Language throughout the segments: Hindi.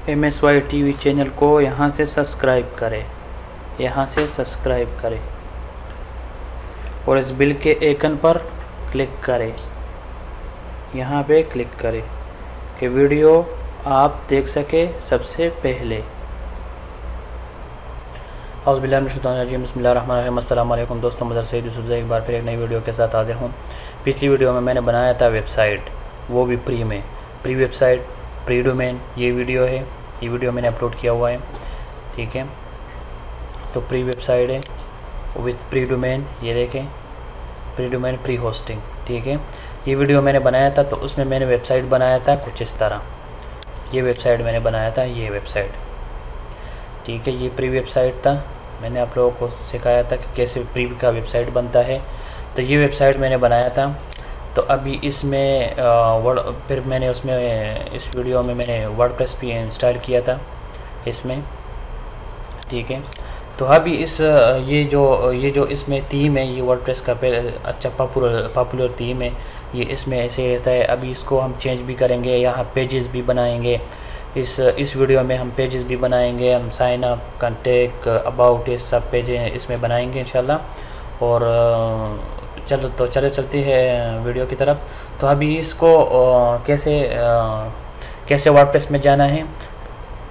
MSY TV चैनल को यहाँ से सब्सक्राइब करें, यहाँ से सब्सक्राइब करें और इस बिल के आइकन पर क्लिक करें, यहाँ पे क्लिक करें कि वीडियो आप देख सके सबसे पहले। बिस्मिल्लाहिर्रहमानिर्रहीम। अस्सलाम वालेकुम दोस्तों, मदर सईद यूसुफ एक बार फिर एक नई वीडियो के साथ हाजिर हूँ। पिछली वीडियो में मैंने बनाया था वेबसाइट, वो भी फ्री में, फ्री वेबसाइट, फ्री डोमेन। ये वीडियो है, ये वीडियो मैंने अपलोड किया हुआ है, ठीक है। तो फ्री वेबसाइट है विथ फ्री डोमेन, ये देखें, फ्री डोमेन, फ्री होस्टिंग, ठीक है। ये वीडियो मैंने बनाया था, तो उसमें मैंने वेबसाइट बनाया था कुछ इस तरह। ये वेबसाइट मैंने बनाया था, ये वेबसाइट, ठीक है। ये प्री वेबसाइट था, मैंने आप लोगों को सिखाया था कि कैसे प्री का वेबसाइट बनता है। तो ये वेबसाइट मैंने बनाया था। तो अभी इसमें फिर मैंने उसमें इस वीडियो में मैंने वर्डप्रेस भी इंस्टॉल किया था इसमें, ठीक है। तो अभी ये जो इसमें थीम है, ये वर्डप्रेस का अच्छा पॉपुलर थीम है, ये इसमें ऐसे रहता है। अभी इसको हम चेंज भी करेंगे, यहाँ पेजेस भी बनाएंगे। इस वीडियो में हम पेजेस भी बनाएंगे, हम साइन अप, कॉन्टैक्ट, अबाउट, ये सब पेजें इसमें बनाएंगे इंशाल्लाह। और चलो चलते हैं वीडियो की तरफ। तो अभी इसको कैसे वर्डप्रेस में जाना है,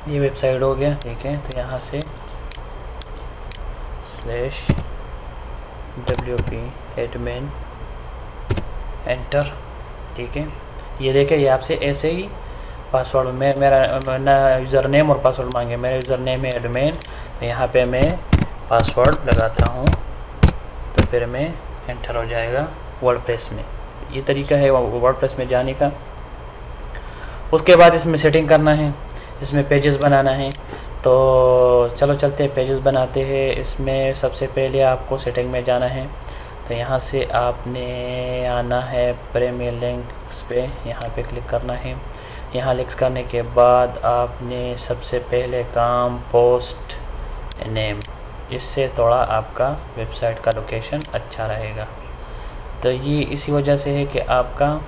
ये वेबसाइट हो गया, ठीक है। तो यहाँ से /wp admin एंटर, ठीक है। ये देखें, ये आपसे ऐसे ही पासवर्ड में मेरा यूज़र नेम और पासवर्ड मांगे। मेरा यूज़र नेम है एडमिन, तो यहाँ पे मैं पासवर्ड लगाता हूँ, तो फिर मैं एंटर हो जाएगा वर्डप्रेस में। ये तरीका है वर्डप्रेस में जाने का। उसके बाद इसमें सेटिंग करना है, इसमें पेजेस बनाना है। तो चलो चलते हैं, पेजेस बनाते हैं। इसमें सबसे पहले आपको सेटिंग में जाना है। तो यहाँ से आपने आना है प्रीमियर लिंक्स पे, यहाँ पे क्लिक करना है। यहाँ लिंक्स करने के बाद आपने सबसे पहले काम पोस्ट नेम, इससे थोड़ा आपका वेबसाइट का लोकेशन अच्छा रहेगा। तो ये इसी वजह से है कि आपका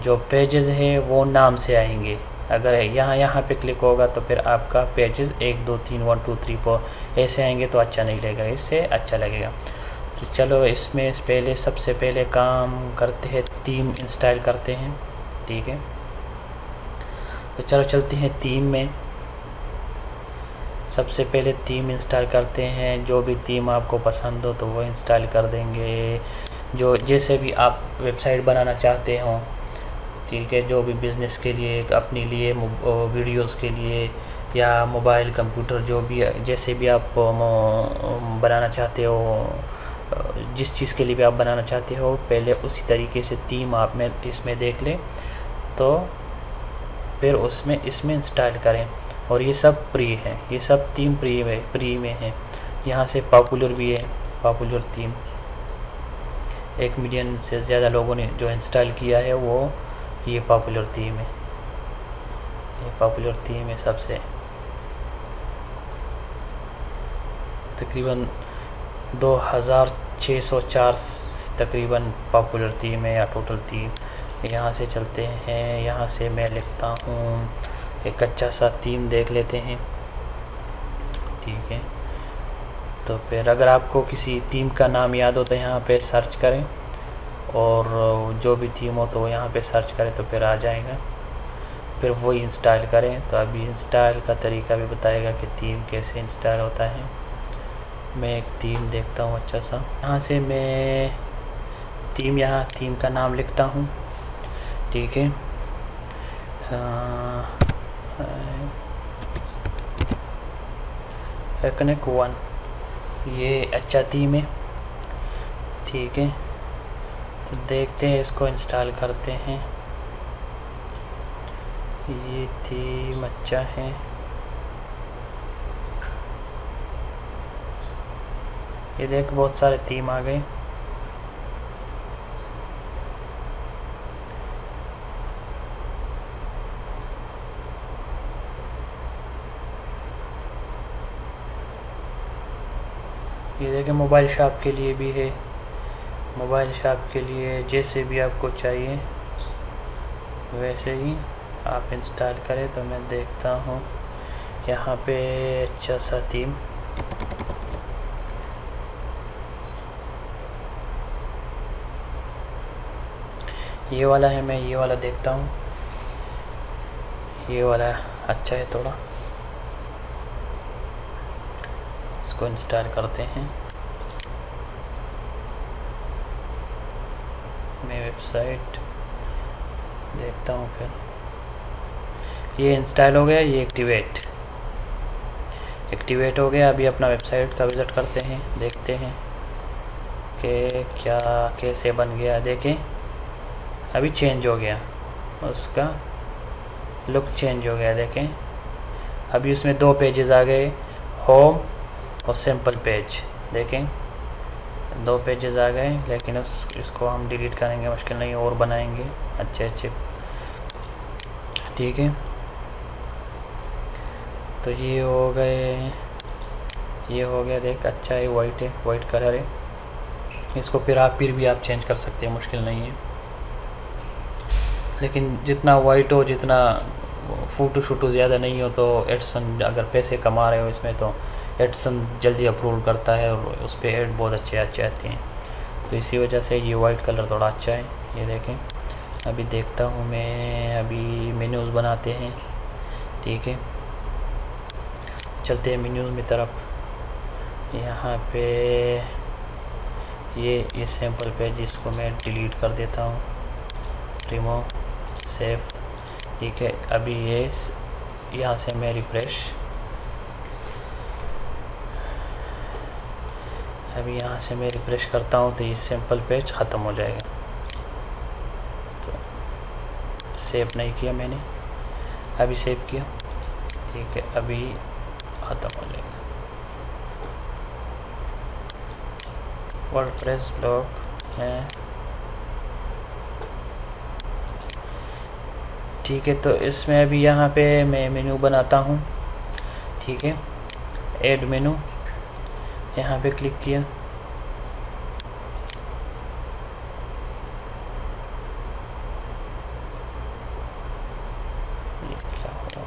जो पेजेस है वो नाम से आएंगे। अगर यहाँ पे क्लिक होगा तो फिर आपका पेजेस 1 2 3 1 2 3 4 ऐसे आएंगे, तो अच्छा नहीं लगेगा, इससे अच्छा लगेगा। तो चलो इसमें सबसे पहले काम करते हैं, थीम इंस्टॉल करते हैं, ठीक है। तो चलो चलते हैं थीम में। सबसे पहले थीम इंस्टॉल करते हैं। जो भी थीम आपको पसंद हो तो वो इंस्टॉल कर देंगे, जो जैसे भी आप वेबसाइट बनाना चाहते हो, ठीक है। जो भी बिज़नेस के लिए, अपने लिए, वीडियोस के लिए, या मोबाइल, कंप्यूटर, जो भी जैसे भी आप बनाना चाहते हो, जिस चीज़ के लिए भी आप बनाना चाहते हो, पहले उसी तरीके से थीम आप में इसमें देख लें, तो फिर इसमें इंस्टॉल करें। और ये सब फ्री है, ये सब थीम फ्री में है। यहाँ से पॉपुलर भी है, पॉपुलर थीम 1 मिलियन से ज़्यादा लोगों ने जो इंस्टॉल किया है, वो ये पॉपुलर थीम है, ये पॉपुलर थीम है सबसे। तकरीबन 2604 तकरीबन पॉपुलर थीम है या टोटल थीम। यहाँ से चलते हैं, यहाँ से मैं लिखता हूँ एक अच्छा सा थीम देख लेते हैं, ठीक है। तो फिर अगर आपको किसी थीम का नाम याद हो तो यहाँ पे सर्च करें, और जो भी थीम हो तो यहाँ पे सर्च करें, तो फिर आ जाएगा, फिर वही इंस्टॉल करें। तो अभी इंस्टॉल का तरीका भी बताएगा कि थीम कैसे इंस्टॉल होता है। मैं एक थीम देखता हूँ अच्छा सा, यहाँ से मैं थीम का नाम लिखता हूँ, ठीक है। कनेक्ट 1, ये अच्छा थीम है, ठीक है। तो देखते हैं, इसको इंस्टॉल करते हैं। ये थीम अच्छा है, ये देख बहुत सारे थीम आ गए। ये देखें, मोबाइल शॉप के लिए भी है, मोबाइल शॉप के लिए जैसे भी आपको चाहिए वैसे ही आप इंस्टॉल करें। तो मैं देखता हूँ, यहाँ पे अच्छा सा थीम, ये वाला है, मैं ये वाला देखता हूँ, ये वाला अच्छा है थोड़ा, इसको इंस्टॉल करते हैं। मैं वेबसाइट देखता हूँ, फिर ये इंस्टॉल हो गया, ये एक्टिवेट हो गया। अभी अपना वेबसाइट का विज़िट करते हैं, देखते हैं कि क्या कैसे बन गया। देखें अभी चेंज हो गया, उसका लुक चेंज हो गया। देखें अभी उसमें 2 पेजेस आ गए, होम और सिंपल पेज। देखें 2 पेजेस आ गए, लेकिन इसको हम डिलीट करेंगे, मुश्किल नहीं, और बनाएंगे अच्छे। ठीक है, तो ये हो गए, ये हो गया। देख अच्छा है, वाइट कलर है। इसको फिर भी आप चेंज कर सकते हैं, मुश्किल नहीं है। लेकिन जितना वाइट हो, जितना फ़ोटो ज़्यादा नहीं हो, तो एडसन अगर पैसे कमा रहे हो इसमें, तो एडसन जल्दी अप्रूव करता है और उस पर एड बहुत अच्छे आते हैं। तो इसी वजह से ये वाइट कलर थोड़ा अच्छा है। ये देखें अभी देखता हूँ मैं, अभी मेन्यूज़ बनाते हैं। ठीक है, चलते हैं मेन्यूज़ में तरफ। यहाँ पे ये सैम्पल पेज, इसको मैं डिलीट कर देता हूँ, रिमूव, सेव। ठीक है, अभी ये यहाँ से मैं रिफ्रेश, अभी यहाँ से मैं रिफ्रेश करता हूँ तो ये सैम्पल पेज ख़त्म हो जाएगा। तो सेव नहीं किया मैंने, अभी सेव किया। ठीक है, अभी ख़त्म हो जाएगा। वर्डप्रेस ब्लॉग है। ठीक है, तो इसमें अभी यहाँ पे मैं मेनू बनाता हूँ। ठीक है, ऐड मेनू, यहाँ पे क्लिक किया। ये क्या हो रहा है?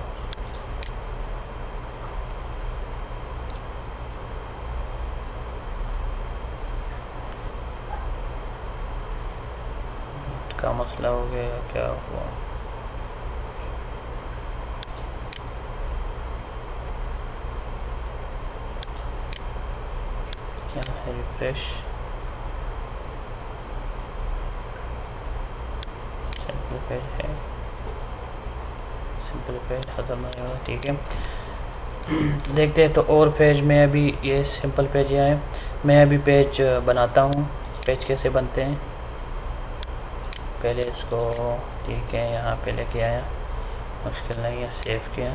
का मसला हो गया, क्या हुआ? यहाँ है रिफ्रेश, सिंपल पेज है, सिंपल पेज ख़त्म नहीं होगा। ठीक है, देखते हैं। तो और पेज में अभी ये सिंपल पेज यहाँ है, मैं अभी पेज बनाता हूँ। पेज कैसे बनते हैं, पहले इसको, ठीक है, यहाँ पे लेके आया, मुश्किल नहीं है, सेव किया।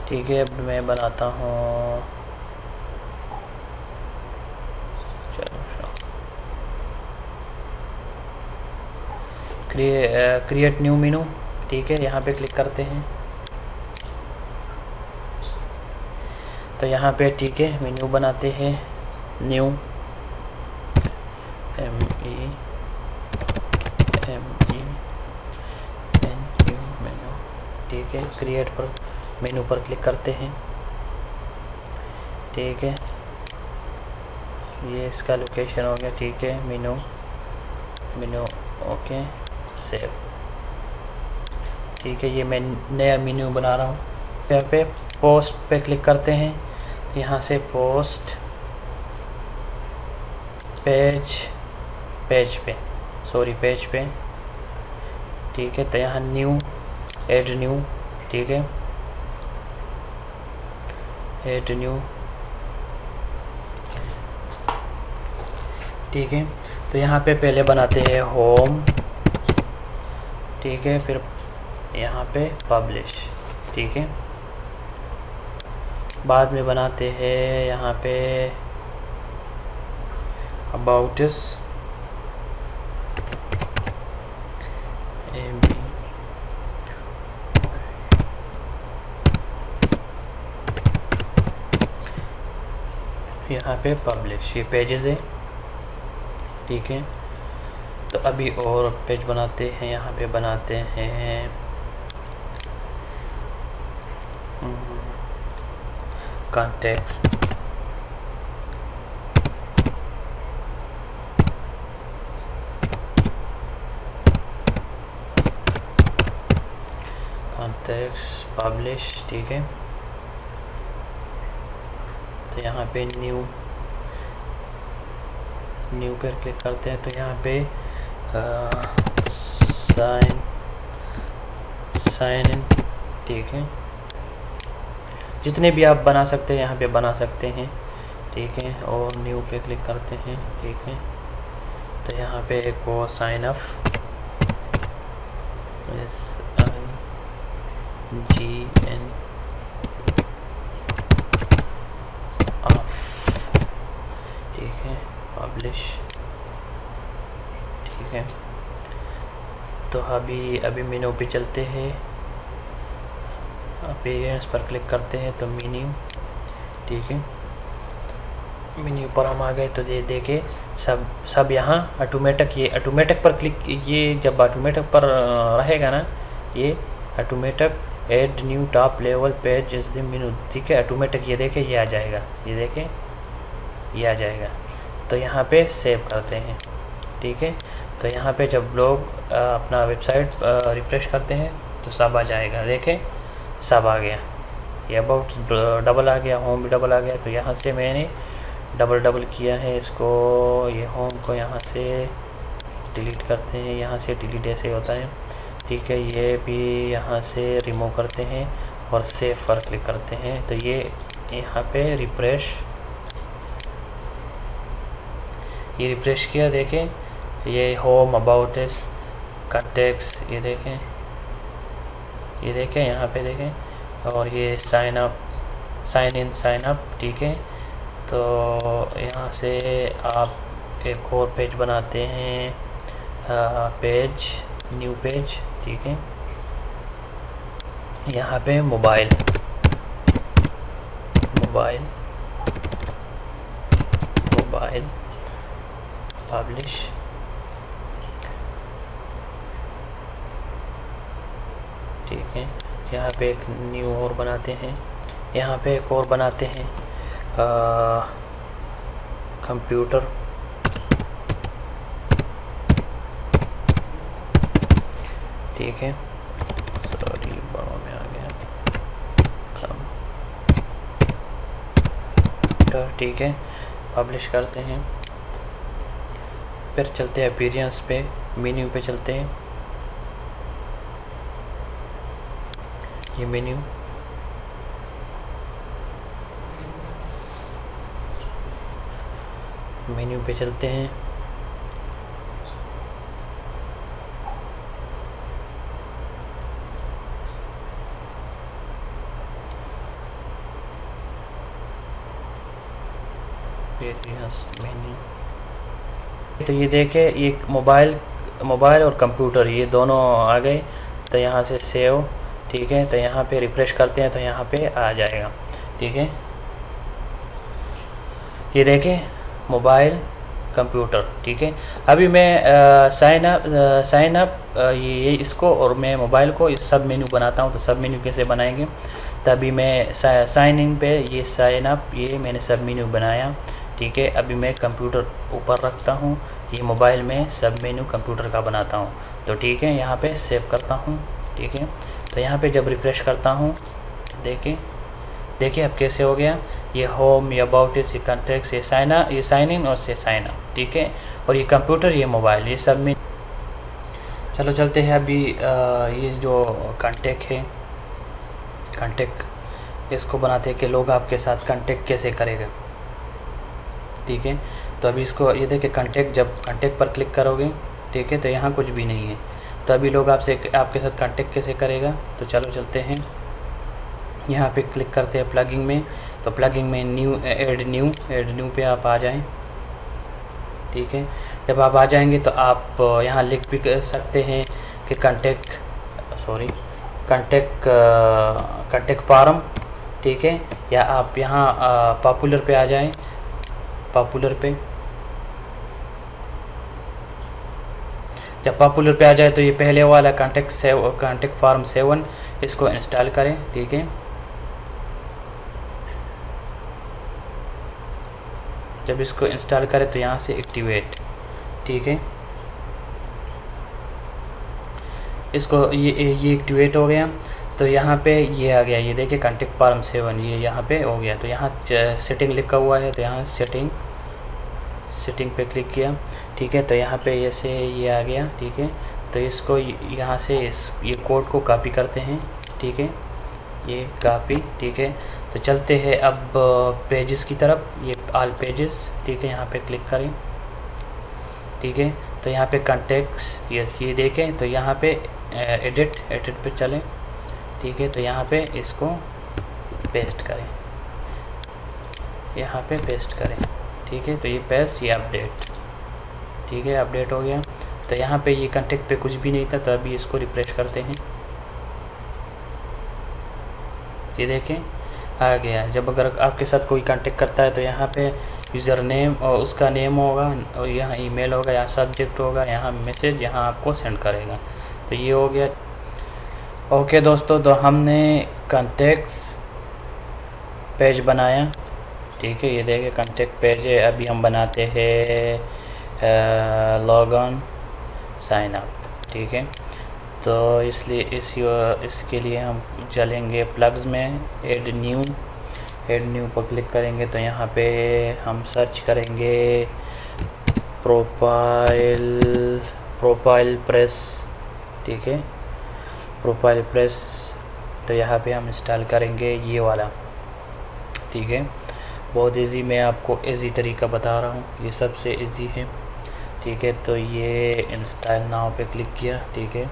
ठीक है, अब मैं बनाता हूँ, चलो क्रिएट न्यू मेनू। ठीक है, यहाँ पे क्लिक करते हैं, तो यहाँ पे ठीक है मेन्यू बनाते हैं, न्यू, MENU मेनू। ठीक है, क्रिएट पर मेनू पर क्लिक करते हैं। ठीक है, ये इसका लोकेशन हो गया। ठीक है, मेनू ओके, सेव। ठीक है, ये मैं नया मेन्यू बना रहा हूँ। यहाँ पे पोस्ट पे क्लिक करते हैं, यहाँ से पोस्ट पेज पे। ठीक है, तो यहाँ न्यू, ऐड न्यू। ठीक है, ऐड न्यू। ठीक है, तो यहाँ पे पहले बनाते हैं होम। ठीक है, फिर यहाँ पे पब्लिश। ठीक है, बाद में बनाते हैं यहाँ पे अबाउट अस, यहाँ पे पब्लिश, ये पेजेस है। ठीक है, तो अभी और पेज बनाते हैं, यहाँ पे बनाते हैं कॉन्टेक्ट्स। कॉन्टेक्ट्स पब्लिश, ठीक है। तो यहाँ पे न्यू पे क्लिक करते हैं, तो यहाँ पे साइन इन, ठीक है। जितने भी आप बना सकते हैं यहाँ पे बना सकते हैं, ठीक है। और न्यू पे क्लिक करते हैं, ठीक है। तो यहाँ पे एक वो साइन अप, SIGN ऑफ, ठीक है। पब्लिश, ठीक है। तो अभी मेन्यू पे चलते हैं, अपीयरेंस पर क्लिक करते हैं, तो मेन्यू, ठीक है। मेन्यू पर हम आ गए, तो ये देखे सब यहाँ ऑटोमेटिक, ये ऑटोमेटिक पर क्लिक, ये जब ऑटोमेटिक पर रहेगा ना, ये automatic add new top level page इस द मेन्यू, ठीक है। ऑटोमेटिक ये देखे ये आ जाएगा, ये देखे ये आ जाएगा। तो यहाँ पे सेव करते हैं, ठीक है। तो यहाँ पे जब लोग अपना वेबसाइट रिफ्रेश करते हैं तो सब आ जाएगा, देखें सब आ गया। ये अबाउट डबल आ गया, होम भी डबल आ गया। तो यहाँ से मैंने डबल किया है इसको, ये होम को यहाँ से डिलीट करते हैं, यहाँ से डिलीट ऐसे होता है, ठीक है। ये भी यहाँ से रिमूव करते हैं और सेव पर क्लिक करते हैं। तो ये यहाँ पे रिफ्रेश, ये रिफ्रेश किया, देखें ये होम, अबाउट अस, कॉन्टेक्ट्स, ये देखें यहाँ पे देखें। और ये sign up, sign in, sign up, ठीक है। तो यहाँ से आप एक और पेज बनाते हैं, पेज, न्यू पेज, ठीक है। यहाँ पे मोबाइल पब्लिश, ठीक है। यहाँ पे एक न्यू और बनाते हैं, यहाँ पे एक और बनाते हैं कंप्यूटर, ठीक है। सॉरी बड़ों में आ गया, कंप्यूटर, ठीक है। पब्लिश करते हैं, फिर चलते हैं अपीयरेंस पे, मेन्यू पे चलते हैं, ये मेन्यू, पे चलते हैं। मेन्यू, तो ये देखे ये मोबाइल और कंप्यूटर ये दोनों आ गए। तो यहाँ से सेव, ठीक है। तो यहाँ पे रिफ्रेश करते हैं तो यहाँ पे आ जाएगा, ठीक है। ये देखें मोबाइल, कंप्यूटर, ठीक है। अभी मैं साइन अप ये इसको और मैं मोबाइल को इस सब मेन्यू बनाता हूँ। तो सब मेन्यू कैसे बनाएंगे, तभी मैं साइन इन पे ये साइन अप, ये मैंने सब मेन्यू बनाया, ठीक है। अभी मैं कंप्यूटर ऊपर रखता हूँ, ये मोबाइल में सब मेन्यू कंप्यूटर का बनाता हूँ। तो ठीक है, यहाँ पे सेव करता हूँ, ठीक है। तो यहाँ पे जब रिफ्रेश करता हूँ, देखिए अब कैसे हो गया, ये होम, ये अबाउट इस, ये कॉन्टेक्ट्स, ये साइन इन और से साइन अप, ठीक है। और ये कंप्यूटर, ये मोबाइल, ये सब में। चलो चलते हैं अभी ये जो कॉन्टेक्ट है, कॉन्टेक्ट इसको बनाते हैं कि लोग आपके साथ कॉन्टेक्ट कैसे करेगा, ठीक है। तो अभी इसको ये देखिए कॉन्टेक्ट, जब कॉन्टेक्ट पर क्लिक करोगे, ठीक है, तो यहाँ कुछ भी नहीं है। तो अभी लोग आपके साथ कॉन्टेक्ट कैसे करेगा, तो चलो चलते हैं, यहाँ पे क्लिक करते हैं प्लगिंग में। तो प्लगिंग में ऐड न्यू पे आप आ जाएं, ठीक है। जब आप आ जाएंगे तो आप यहाँ लिख भी सकते हैं कि कॉन्टेक्ट फॉर्म, ठीक है। या आप यहाँ पॉपुलर पे आ जाएं, पॉपुलर पे, जब पॉपुलर पे आ जाए तो ये पहले वाला कॉन्टेक्ट फॉर्म 7 इसको इंस्टॉल करें, ठीक है। जब इसको इंस्टॉल करें तो यहाँ से एक्टिवेट, ठीक है। इसको ये एक्टिवेट हो गया, तो यहाँ पे ये आ गया, ये देखिए कॉन्टेक्ट फॉर्म 7 ये यहाँ पे हो गया। तो यहाँ सेटिंग लिखा हुआ है, तो यहाँ सेटिंग पे क्लिक किया, ठीक है। तो यहाँ पे ऐसे ये आ गया, ठीक है। तो इसको यहाँ से ये कोड को कॉपी करते हैं, ठीक है, ये कॉपी, ठीक है। तो चलते हैं अब पेजेस की तरफ, ये ऑल पेजेस, ठीक है। यहाँ पे क्लिक करें, ठीक है। तो यहाँ पे कॉन्टेक्ट्स, यस, ये देखें। तो यहाँ पे एडिट पे चलें, ठीक है। तो यहाँ पे इसको पेस्ट करें, यहाँ पे पेस्ट करें, ठीक है। तो ये पेस्ट, ये अपडेट, ठीक है, अपडेट हो गया। तो यहाँ पे ये कॉन्टेक्ट पे कुछ भी नहीं था, तो अभी इसको रिफ्रेश करते हैं, ये देखें आ गया। जब अगर आपके साथ कोई कांटेक्ट करता है तो यहाँ पे यूज़र नेम और उसका नेम होगा, और यहाँ ईमेल होगा, यहाँ सब्जेक्ट होगा, यहाँ मैसेज, यहाँ आपको सेंड करेगा। तो ये हो गया। ओके दोस्तों, तो हमने कॉन्टेक्ट्स पेज बनाया, ठीक है। ये देखिए कॉन्टेक्ट पेज है। अभी हम बनाते हैं लॉग ऑन साइन अप, ठीक है। तो इसलिए इसके लिए हम चलेंगे प्लग्स में, ऐड न्यू पर क्लिक करेंगे। तो यहाँ पे हम सर्च करेंगे प्रोफाइल प्रेस, ठीक है, प्रोफाइल प्रेस। तो यहाँ पे हम इंस्टॉल करेंगे ये वाला, ठीक है। बहुत इजी, मैं आपको इजी तरीका बता रहा हूँ, ये सबसे इजी है, ठीक है। तो ये इंस्टॉल नाउ पे क्लिक किया, ठीक है,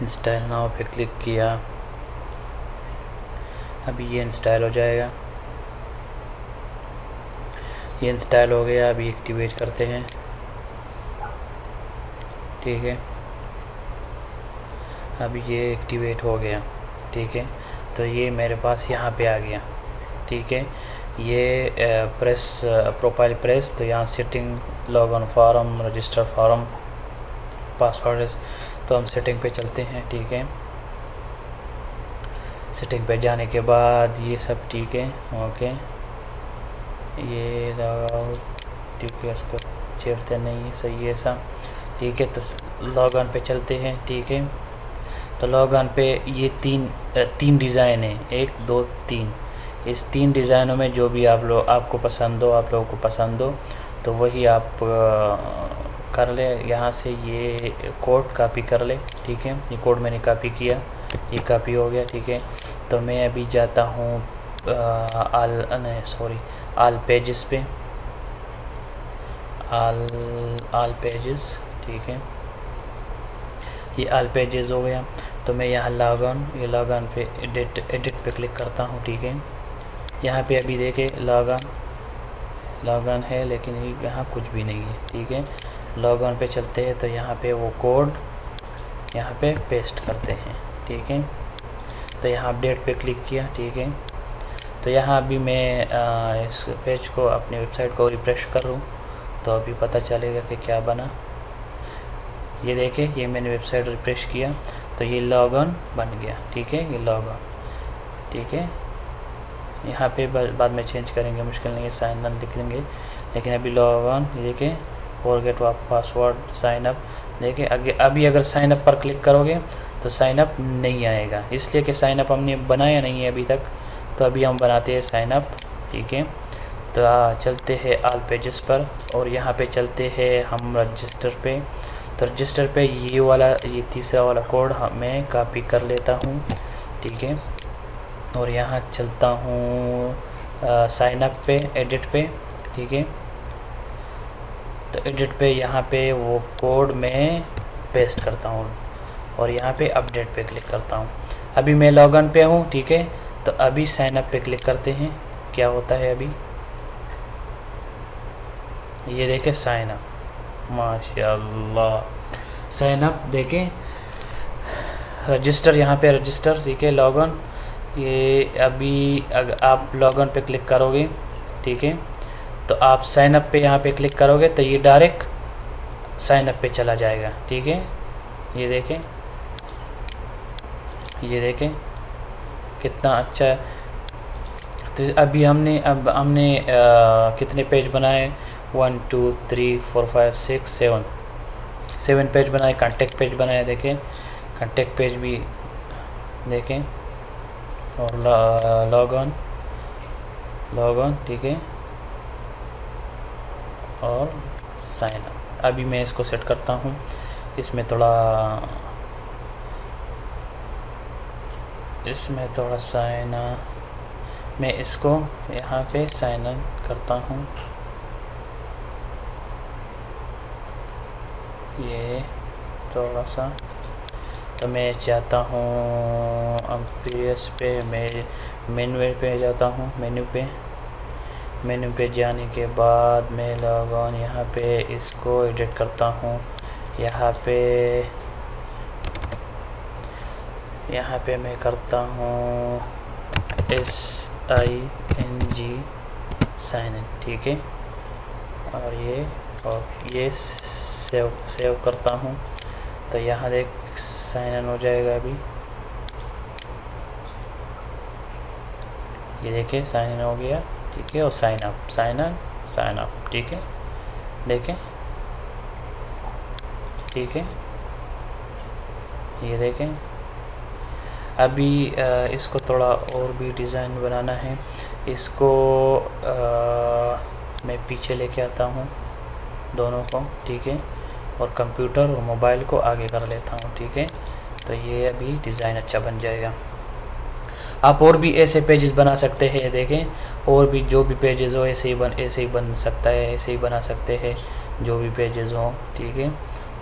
इंस्टॉल नाउ पे क्लिक किया। अभी ये इंस्टॉल हो जाएगा, ये इंस्टॉल हो गया। अभी एक्टिवेट करते हैं, ठीक है। अभी ये एक्टिवेट हो गया, ठीक है। तो ये मेरे पास यहाँ पे आ गया, ठीक है। ये प्रोफाइल प्रेस। तो यहाँ setting, log on form, register form, password. तो हम सेटिंग पे चलते हैं, ठीक है। सेटिंग पे जाने के बाद ये सब ठीक है, ओके। ये लगाओ, ठीक है, इसको छेड़ते नहीं है, सही है सब, ठीक है। तो लॉग ऑन पे चलते हैं, ठीक है। तो लॉग ऑन पे ये तीन डिज़ाइन है, 1 2 3। इस 3 डिज़ाइनों में जो भी आपको पसंद हो, आप लोगों को पसंद हो, तो वही आप कर ले। यहाँ से ये कोड कॉपी कर ले, ठीक है। ये कोड मैंने कॉपी किया, ये कॉपी हो गया, ठीक है। तो मैं अभी जाता हूँ ऑल पेजेस पे, ऑल पेजेस, ठीक है। ये ऑल पेजेस हो गया। तो मैं यहाँ लॉग ऑन पे एडिट पे क्लिक करता हूँ, ठीक है। यहाँ पे अभी देखे लॉग ऑन है, लेकिन यहाँ कुछ भी नहीं है, ठीक है। लॉग ऑन पे चलते हैं। तो यहाँ पे वो कोड यहाँ पे पेस्ट करते हैं, ठीक है। तो यहाँ अपडेट पे क्लिक किया, ठीक है। तो यहाँ अभी मैं इस पेज को, अपनी वेबसाइट को रिफ्रेश करूँ तो अभी पता चलेगा कि क्या बना। ये देखें, ये मैंने वेबसाइट रिफ्रेश किया तो ये लॉग ऑन बन गया, ठीक है। ये लॉग ऑन, ठीक है। यहाँ पे बाद में चेंज करेंगे, मुश्किल नहीं है, साइन इन लिख देंगे, लेकिन अभी लॉग ऑन। ये देखें, फॉरगेट पासवर्ड साइन अप। देखिए अभी अगर साइन अप पर क्लिक करोगे तो साइन अप नहीं आएगा, इसलिए कि साइन अप हमने बनाया नहीं है अभी तक। तो अभी हम बनाते हैं साइन अप, ठीक है। तो चलते हैं ऑल पेजेस पर, और यहाँ पे चलते हैं हम रजिस्टर पे। तो रजिस्टर पे ये तीसरा वाला कोड मैं कॉपी कर लेता हूँ, ठीक है। और यहाँ चलता हूँ साइन अप पे, एडिट पे, ठीक है। तो एडिट पे यहाँ पे वो कोड मैं पेस्ट करता हूँ, और यहाँ पे अपडेट पे क्लिक करता हूँ। अभी मैं लॉग इन पे हूँ, ठीक है। तो अभी साइन अप पे क्लिक करते हैं, क्या होता है अभी। ये देखें साइन अप, माशाल्लाह साइन अप। देखें रजिस्टर, यहाँ पे रजिस्टर, ठीक है। लॉग इन, ये अभी अगर आप लॉग इन पे क्लिक करोगे, ठीक है, तो आप साइन अप पे यहाँ पे क्लिक करोगे तो ये डायरेक्ट साइन अप पे चला जाएगा। ठीक है, ये देखें, ये देखें कितना अच्छा है। तो अभी हमने कितने पेज बनाए, 1 2 3 4 5 6 7 पेज बनाए, कॉन्टेक्ट पेज बनाए। देखें कॉन्टेक्ट पेज भी देखें, और लॉग ऑन, ठीक है, और साइन अप। अभी मैं इसको सेट करता हूँ, इसमें थोड़ा साइन, मैं इसको यहाँ पे साइन इन करता हूँ। ये थोड़ा सा, तो मैं चाहता हूँ अब PS पे मेन्यू पे जाता हूँ। मेन्यू पे जाने के बाद मैं लॉग ऑन, यहाँ पे इसको एडिट करता हूँ। यहाँ पे मैं करता हूँ SING साइन इन, ठीक है, और ये सेव करता हूँ। तो यहाँ देख साइन इन हो जाएगा अभी, ये देखिए साइन इन हो गया, ठीक है, और साइन अप, ठीक है, देखें, ठीक है, ये देखें। अभी इसको थोड़ा और भी डिज़ाइन बनाना है। इसको मैं पीछे लेके आता हूँ दोनों को, ठीक है, और कंप्यूटर और मोबाइल को आगे कर लेता हूँ, ठीक है। तो ये अभी डिज़ाइन अच्छा बन जाएगा। आप और भी ऐसे पेजेस बना सकते हैं, देखें, और भी जो भी पेजेस हो ऐसे ही बन सकता है, ऐसे ही बना सकते हैं जो भी पेजेस हो, ठीक है।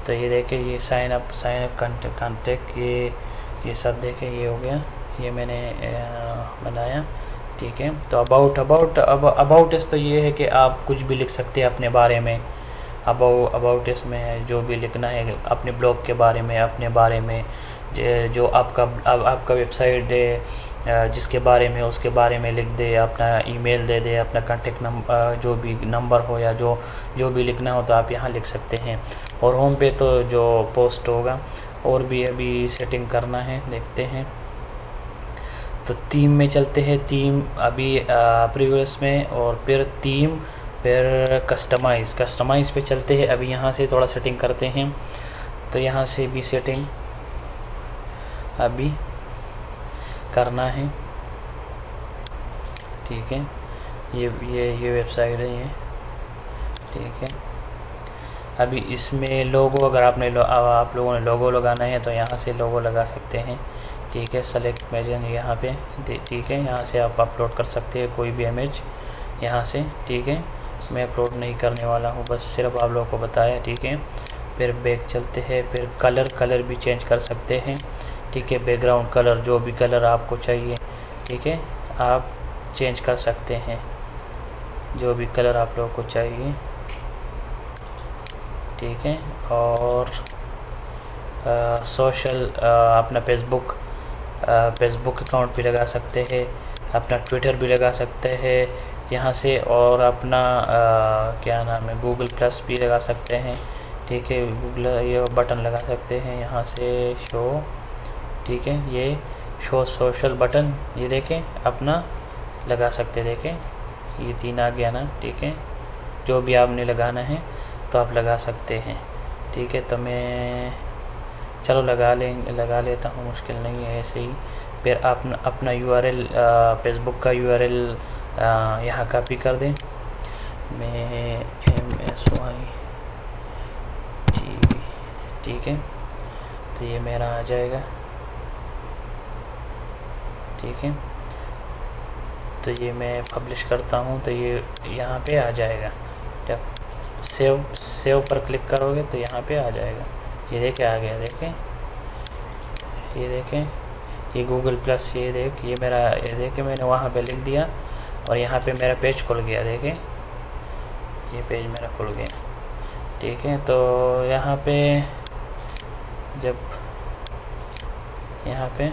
तो ये देखें, ये साइन अप कॉन्टेक्ट, ये सब देखें, ये हो गया, ये मैंने बनाया, ठीक है। तो अबाउट इस तो ये है कि आप कुछ भी लिख सकते हैं अपने बारे में। अबाउट इसमें जो भी लिखना है अपने ब्लॉग के बारे में, अपने बारे में, जो आपका वेबसाइट है जिसके बारे में, उसके बारे में लिख दे, अपना ईमेल दे दे, अपना कांटेक्ट नंबर, जो भी नंबर हो या जो भी लिखना हो तो आप यहाँ लिख सकते हैं। और होम पे तो जो पोस्ट होगा, और भी अभी सेटिंग करना है, देखते हैं। तो थीम में चलते हैं, थीम अभी प्रीवियस में, और फिर कस्टमाइज़ पे चलते हैं। अभी यहाँ से थोड़ा सेटिंग करते हैं, तो यहाँ से भी सेटिंग अभी करना है, ठीक है। ये वेबसाइट है ये, ठीक है। अभी इसमें लोगो, अगर आप लोगों ने लोगो लगाना है तो यहाँ से लोगो लगा सकते हैं, ठीक है। सेलेक्ट इमेज यहाँ पे, ठीक है, यहाँ से आप अपलोड कर सकते हैं कोई भी इमेज यहाँ से, ठीक है। मैं अपलोड नहीं करने वाला हूँ, बस सिर्फ आप लोगों को बताया, ठीक है। फिर बैक चलते हैं, फिर कलर भी चेंज कर सकते हैं, ठीक है। बैकग्राउंड कलर, जो भी कलर आपको चाहिए, ठीक है, आप चेंज कर सकते हैं, जो भी कलर आप लोगों को चाहिए, ठीक है। और सोशल अपना फेसबुक अकाउंट भी लगा सकते हैं, अपना ट्विटर भी लगा सकते हैं यहाँ से, और अपना क्या नाम है, गूगल प्लस भी लगा सकते हैं, ठीक है। गूगल ये बटन लगा सकते हैं यहाँ से, शो, ठीक है, ये शो सोशल बटन, ये देखें अपना लगा सकते, देखें ये 3 आ गया ना, ठीक है। जो भी आपने लगाना है तो आप लगा सकते हैं, ठीक है। तो मैं चलो लगा लेता हूँ, मुश्किल नहीं है, ऐसे ही। फिर अपना URL, फेसबुक का URL यहाँ कॉपी कर दें, मैं MSY TV, ठीक है। तो ये मेरा आ जाएगा, ठीक है। तो ये मैं पब्लिश करता हूँ, तो ये यहाँ पे आ जाएगा। जब सेव पर क्लिक करोगे तो यहाँ पे आ जाएगा, ये देखें आ गया, देखें ये गूगल प्लस, ये देखें मैंने वहाँ पे लिख दिया, और यहाँ पे मेरा पेज खुल गया, देखें ये पेज मेरा खुल गया, ठीक है। तो यहाँ पे जब यहाँ पे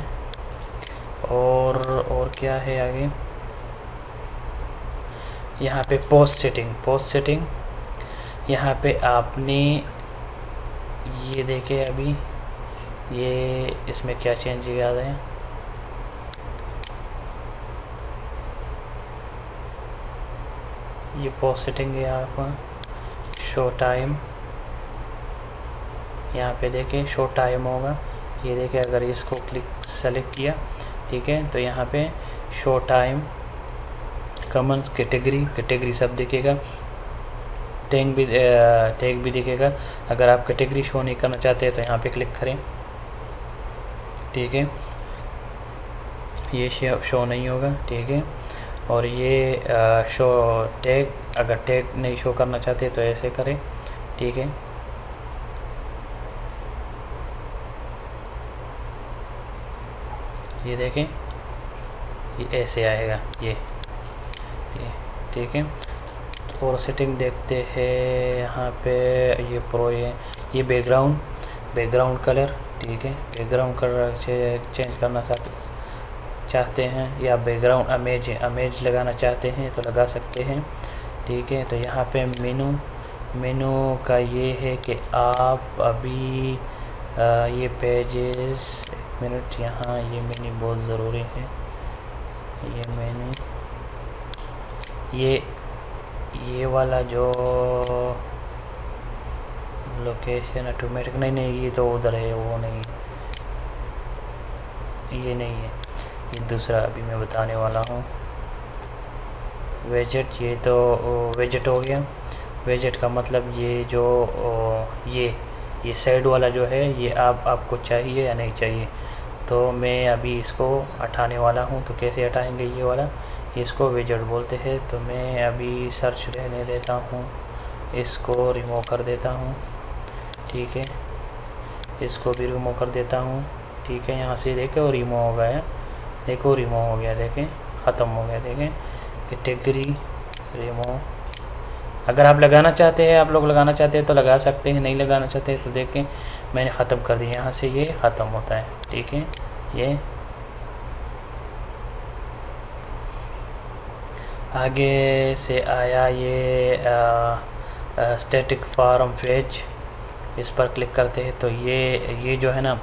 और क्या है आगे, यहाँ पे पोस्ट सेटिंग, यहाँ पे आपने ये देखिए अभी ये इसमें क्या चेंज आ रहे हैं। ये पोस्ट सेटिंग है आपका शो टाइम, यहाँ पे देखिए शो टाइम होगा। ये देखिए अगर इसको क्लिक सेलेक्ट किया, ठीक है, तो यहाँ पे शो टाइम, कॉमन्स, कैटेगरी सब दिखेगा, टैग भी दिखेगा। अगर आप कैटेगरी शो नहीं करना चाहते तो यहाँ पे क्लिक करें, ठीक है, ये शो नहीं होगा, ठीक है। और ये शो टैग, अगर टैग नहीं शो करना चाहते तो ऐसे करें, ठीक है। ये देखें ये ऐसे आएगा, ये ठीक है। और सेटिंग देखते हैं यहाँ पे, ये प्रो है, ये बैकग्राउंड कलर, ठीक है। बैकग्राउंड कलर चेंज करना चाहते हैं या बैकग्राउंड इमेज लगाना चाहते हैं तो लगा सकते हैं, ठीक है। तो यहाँ पे मेनू का ये है कि आप अभी ये पेजेस, एक मिनट, यहाँ ये मेन्यू बहुत ज़रूरी है। ये मेन्यू ये वाला जो लोकेशन ऑटोमेटिक, नहीं ये तो उधर है, वो नहीं, ये नहीं है, ये दूसरा अभी मैं बताने वाला हूँ। वेजेट, ये तो वेजेट हो गया। वेजेट का मतलब ये जो ये साइड वाला जो है, ये आपको चाहिए या नहीं चाहिए। तो मैं अभी इसको हटाने वाला हूँ। तो कैसे हटाएंगे ये वाला, इसको वेजेट बोलते हैं। तो मैं अभी सर्च रहने देता हूँ, इसको रिमूव कर देता हूँ, ठीक है। इसको भी रिमूव कर देता हूँ, ठीक है। यहाँ से देखें और रिमूव हो गया, देखो रिमूव हो गया, देखें ख़त्म हो गया, देखें कैटेगरी रिमूव। अगर आप लगाना चाहते हैं, आप लोग लगाना चाहते हैं तो लगा सकते हैं, नहीं लगाना चाहते हैं तो देखें मैंने ख़त्म कर दिया, यहाँ से ये ख़त्म होता है, ठीक है। ये आगे से आया ये स्टैटिक फॉर्म पेज, इस पर क्लिक करते हैं तो ये जो है ना,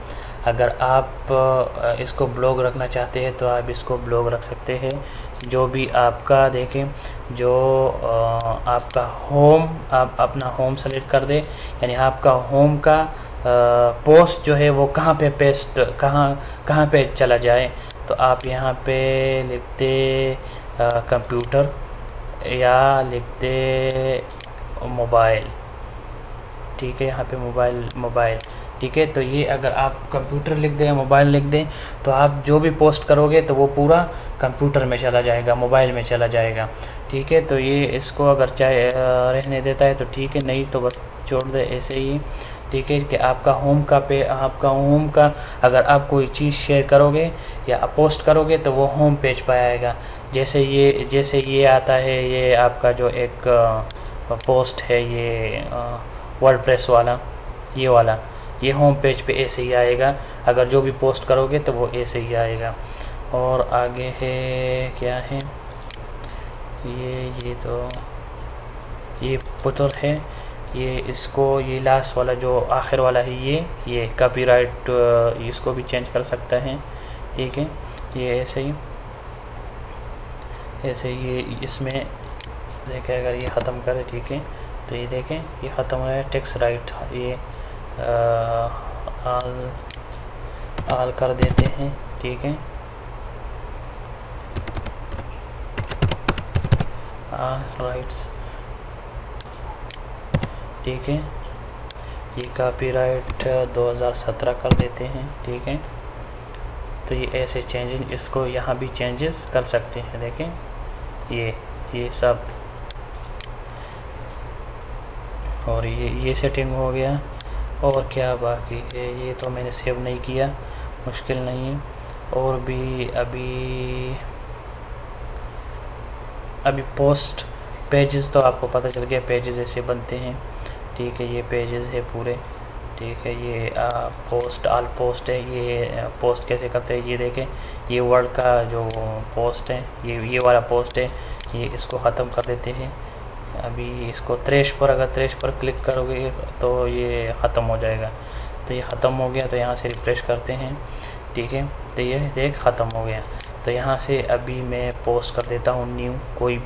अगर आप इसको ब्लॉग रखना चाहते हैं तो आप इसको ब्लॉग रख सकते हैं। जो भी आपका देखें, जो आपका होम, आप अपना होम सेलेक्ट कर दे, यानी आपका होम का पोस्ट जो है वो कहाँ पे पेस्ट, कहाँ पे चला जाए। तो आप यहाँ पे लिखते कंप्यूटर या लिखते मोबाइल, ठीक है। यहाँ पे मोबाइल, ठीक है। तो ये अगर आप कंप्यूटर लिख दें या मोबाइल लिख दें तो आप जो भी पोस्ट करोगे तो वो पूरा कंप्यूटर में चला जाएगा, मोबाइल में चला जाएगा, ठीक है। तो ये इसको अगर चाहे रहने देता है तो ठीक है, नहीं तो बस छोड़ दे ऐसे ही, ठीक है। कि आपका होम का अगर आप कोई चीज़ शेयर करोगे या पोस्ट करोगे तो वो होम पेज पर आएगा। जैसे ये आता है, ये आपका जो एक पोस्ट है, ये वर्डप्रेस वाला, ये होम पेज पे ऐसे ही आएगा। अगर जो भी पोस्ट करोगे तो वो ऐसे ही आएगा। और आगे है क्या है, ये तो ये पुटर है, ये लास्ट वाला जो आखिर वाला है, ये कॉपीराइट, इसको भी चेंज कर सकता है, ठीक है। ये ऐसे ये इसमें देखें, अगर ये ख़त्म करे, ठीक है, तो ये देखें ये ख़त्म है। टेक्स्ट राइट, ये आल कर देते हैं, ठीक है। राइट्स, ठीक है। ये कॉपीराइट 2017 कर देते हैं, ठीक है। तो ये ऐसे चेंजिंग, इसको यहाँ भी चेंजेस कर सकते हैं, देखें ये सब। और ये सेटिंग हो गया। और क्या बाकी है, ये तो मैंने सेव नहीं किया, मुश्किल नहीं है। और भी अभी पोस्ट पेजेस तो आपको पता चल गया, पेजेस ऐसे बनते हैं, ठीक है। ये पेजेस है पूरे, ठीक है। ये पोस्ट, ऑल पोस्ट है, ये पोस्ट कैसे करते हैं, ये देखें। ये वर्ड का जो पोस्ट है, ये वाला पोस्ट है, ये इसको ख़त्म कर देते हैं, अभी इसको थ्रेश पर, अगर थ्रेश पर क्लिक करोगे तो ये ख़त्म हो जाएगा। तो ये ख़त्म हो गया, तो यहाँ से रिफ्रेश करते हैं, ठीक है। तो ये देख ख़त्म हो गया। तो यहाँ से अभी मैं पोस्ट कर देता हूँ न्यू, कोई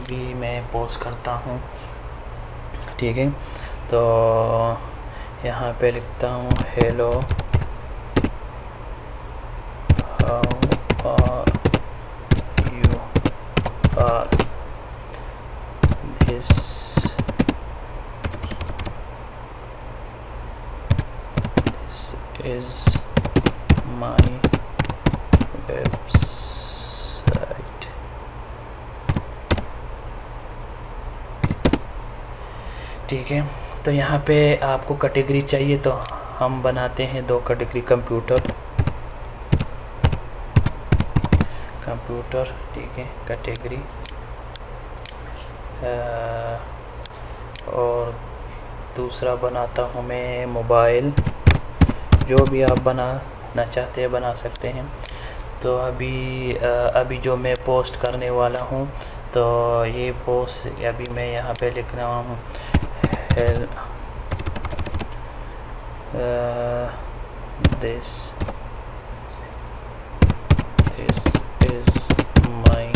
भी मैं पोस्ट करता हूँ, ठीक है। तो यहाँ पे लिखता हूँ hello, how are you all, this is my website. ठीक है। तो यहाँ पे आपको कैटेगरी चाहिए, तो हम बनाते हैं 2 कैटेगरी, कंप्यूटर, ठीक है, कैटेगरी, और दूसरा बनाता हूँ मैं मोबाइल। जो भी आप बनाना चाहते हैं बना सकते हैं। तो अभी जो मैं पोस्ट करने वाला हूँ, तो ये पोस्ट अभी मैं यहाँ पे लिख रहा हूँ this is my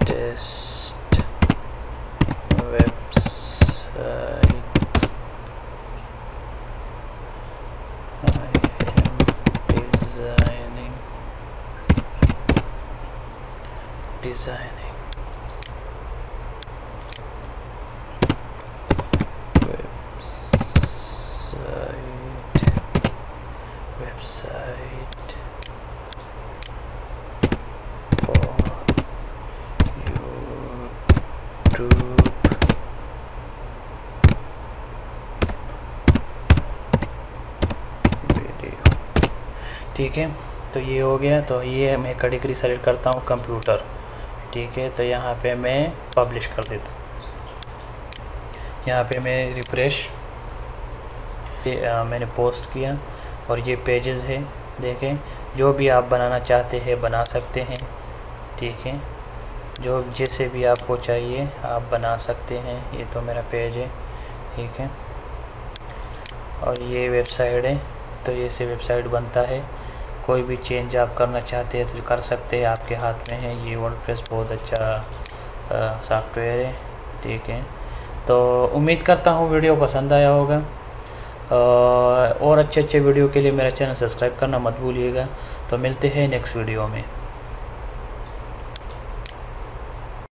test website, I am designing website for YouTube video, ठीक है। तो ये हो गया। तो ये मैं कैटेगरी सेलेक्ट करता हूँ कंप्यूटर, ठीक है। तो यहाँ पे मैं पब्लिश कर देता हूँ, यहाँ पे मैं रिफ्रेश, मैंने पोस्ट किया और ये पेजेस है, देखें। जो भी आप बनाना चाहते हैं बना सकते हैं, ठीक है। जो जैसे भी आपको चाहिए आप बना सकते हैं। ये तो मेरा पेज है, ठीक है, और ये वेबसाइट है। तो ये से वेबसाइट बनता है। कोई भी चेंज आप करना चाहते हैं तो कर सकते हैं, आपके हाथ में है। ये वर्डप्रेस बहुत अच्छा सॉफ्टवेयर है, ठीक है। तो उम्मीद करता हूँ वीडियो पसंद आया होगा। और अच्छे वीडियो के लिए मेरा चैनल सब्सक्राइब करना मत भूलिएगा। तो मिलते हैं नेक्स्ट वीडियो में।